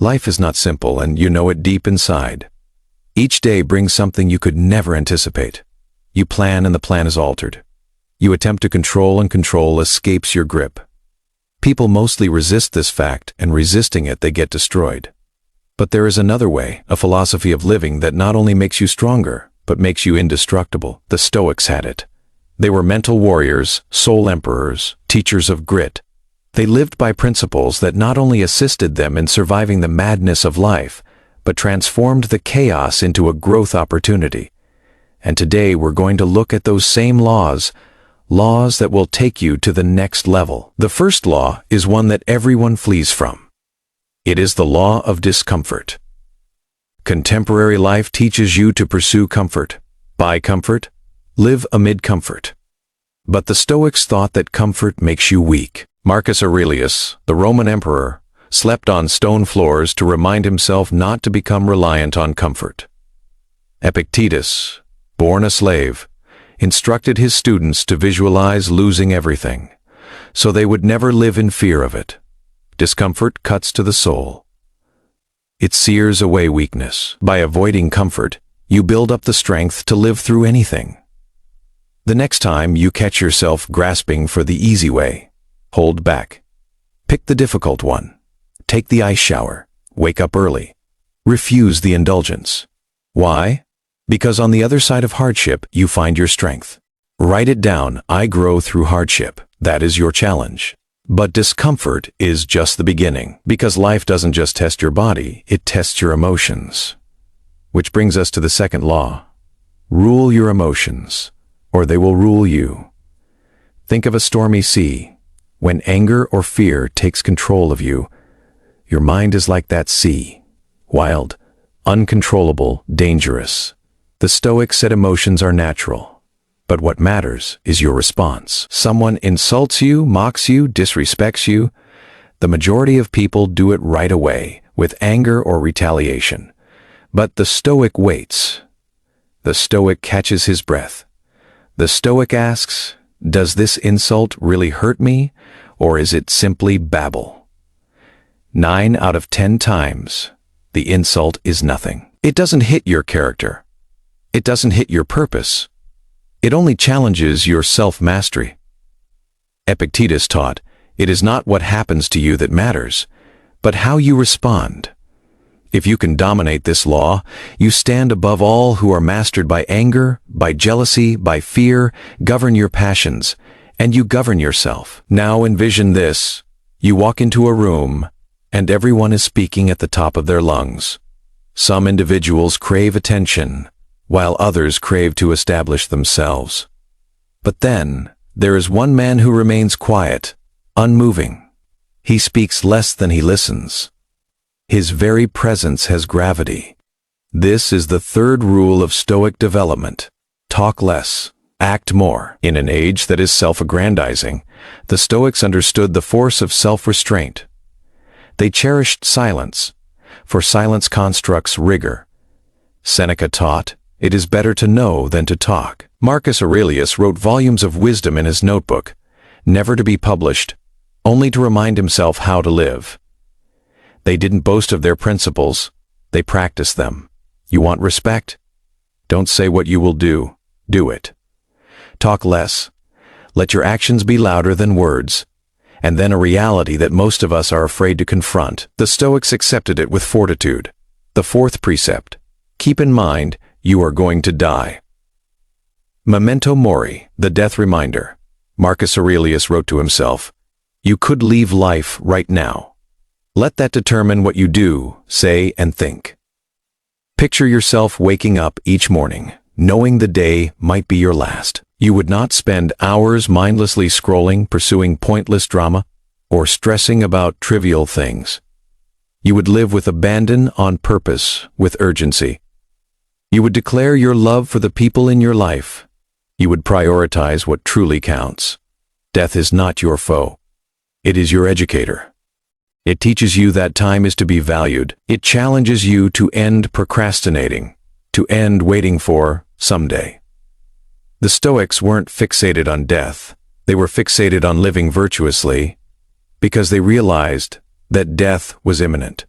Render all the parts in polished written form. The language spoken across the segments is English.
Life is not simple, and you know it deep inside. Each day brings something you could never anticipate. You plan and the plan is altered. You attempt to control and control escapes your grip. People mostly resist this fact, and resisting it they get destroyed. But there is another way, a philosophy of living that not only makes you stronger, but makes you indestructible. The Stoics had it. They were mental warriors, soul emperors, teachers of grit. They lived by principles that not only assisted them in surviving the madness of life, but transformed the chaos into a growth opportunity. And today we're going to look at those same laws that will take you to the next level. The first law is one that everyone flees from. It is the law of discomfort. Contemporary life teaches you to pursue comfort, buy comfort, live amid comfort. But the Stoics thought that comfort makes you weak. Marcus Aurelius, the Roman emperor, slept on stone floors to remind himself not to become reliant on comfort. Epictetus, born a slave, instructed his students to visualize losing everything, so they would never live in fear of it. Discomfort cuts to the soul. It sears away weakness. By avoiding comfort, you build up the strength to live through anything. The next time you catch yourself grasping for the easy way, hold back. Pick the difficult one. Take the ice shower. Wake up early. Refuse the indulgence. Why? Because on the other side of hardship, you find your strength. Write it down. I grow through hardship. That is your challenge. But discomfort is just the beginning, because life doesn't just test your body, it tests your emotions. Which brings us to the second law. Rule your emotions, or they will rule you. Think of a stormy sea. When anger or fear takes control of you, your mind is like that sea. Wild, uncontrollable, dangerous. The Stoics said emotions are natural, but what matters is your response. Someone insults you, mocks you, disrespects you. The majority of people do it right away, with anger or retaliation. But the Stoic waits. The Stoic catches his breath. The Stoic asks, does this insult really hurt me, or is it simply babble? 9 out of 10 times, the insult is nothing. It doesn't hit your character. It doesn't hit your purpose. It only challenges your self-mastery. Epictetus taught, it is not what happens to you that matters, but how you respond. If you can dominate this law, you stand above all who are mastered by anger, by jealousy, by fear. Govern your passions, and you govern yourself. Now envision this. You walk into a room, and everyone is speaking at the top of their lungs. Some individuals crave attention, while others crave to establish themselves. But then, there is one man who remains quiet, unmoving. He speaks less than he listens. His very presence has gravity. This is the third rule of Stoic development. Talk less, act more. In an age that is self-aggrandizing, the Stoics understood the force of self-restraint. They cherished silence, for silence constructs rigor. Seneca taught, it is better to know than to talk. Marcus Aurelius wrote volumes of wisdom in his notebook, never to be published, only to remind himself how to live. They didn't boast of their principles, they practiced them. You want respect? Don't say what you will do, do it. Talk less. Let your actions be louder than words. And then a reality that most of us are afraid to confront. The Stoics accepted it with fortitude. The fourth precept. Keep in mind, you are going to die. Memento mori, the death reminder. Marcus Aurelius wrote to himself, you could leave life right now. Let that determine what you do, say, and think. Picture yourself waking up each morning, knowing the day might be your last. You would not spend hours mindlessly scrolling, pursuing pointless drama, or stressing about trivial things. You would live with abandon, on purpose, with urgency. You would declare your love for the people in your life. You would prioritize what truly counts. Death is not your foe. It is your educator. It teaches you that time is to be valued. It challenges you to end procrastinating, to end waiting for someday. The Stoics weren't fixated on death. They were fixated on living virtuously because they realized that death was imminent.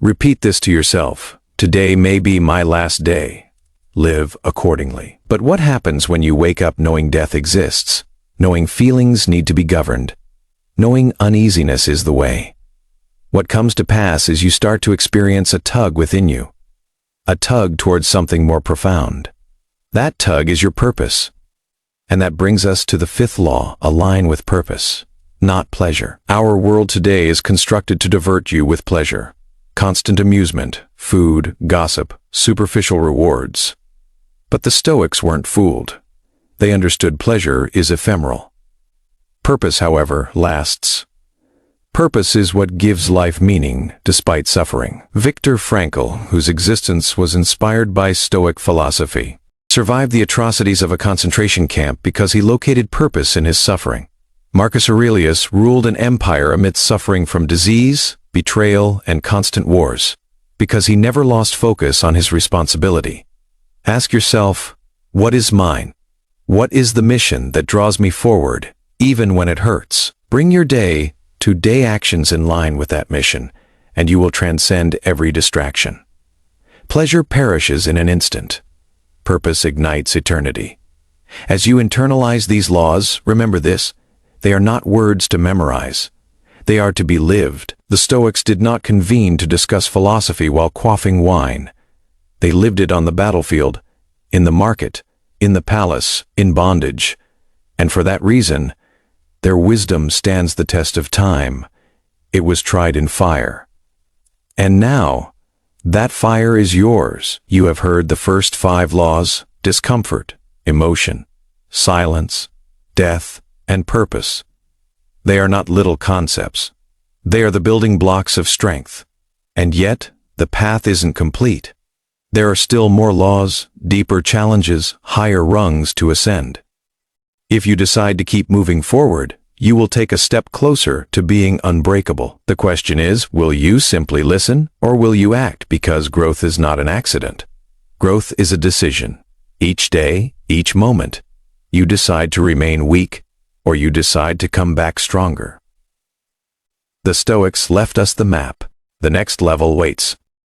Repeat this to yourself. Today may be my last day. Live accordingly. But what happens when you wake up knowing death exists, knowing feelings need to be governed, knowing uneasiness is the way? What comes to pass is you start to experience a tug within you, a tug towards something more profound. That tug is your purpose. And that brings us to the fifth law: align with purpose, not pleasure. Our world today is constructed to divert you with pleasure. Constant amusement, food, gossip, superficial rewards. But the Stoics weren't fooled. They understood pleasure is ephemeral. Purpose, however, lasts. Purpose is what gives life meaning despite suffering. Viktor Frankl, whose existence was inspired by Stoic philosophy, survived the atrocities of a concentration camp because he located purpose in his suffering. Marcus Aurelius ruled an empire amidst suffering from disease, betrayal, and constant wars, because he never lost focus on his responsibility. Ask yourself, what is mine? What is the mission that draws me forward, even when it hurts? Bring your day-to-day actions in line with that mission, and you will transcend every distraction. Pleasure perishes in an instant. Purpose ignites eternity. As you internalize these laws, remember this: they are not words to memorize. They are to be lived. The Stoics did not convene to discuss philosophy while quaffing wine. They lived it on the battlefield, in the market, in the palace, in bondage. And for that reason, their wisdom stands the test of time. It was tried in fire. And now, that fire is yours. You have heard the first 5 laws: discomfort, emotion, silence, death, and purpose. They are not little concepts. They are the building blocks of strength. And yet, the path isn't complete. There are still more laws, deeper challenges, higher rungs to ascend. If you decide to keep moving forward, you will take a step closer to being unbreakable. The question is, will you simply listen, or will you act? Because growth is not an accident. Growth is a decision. Each day, each moment, you decide to remain weak, or you decide to come back stronger. The Stoics left us the map. The next level waits.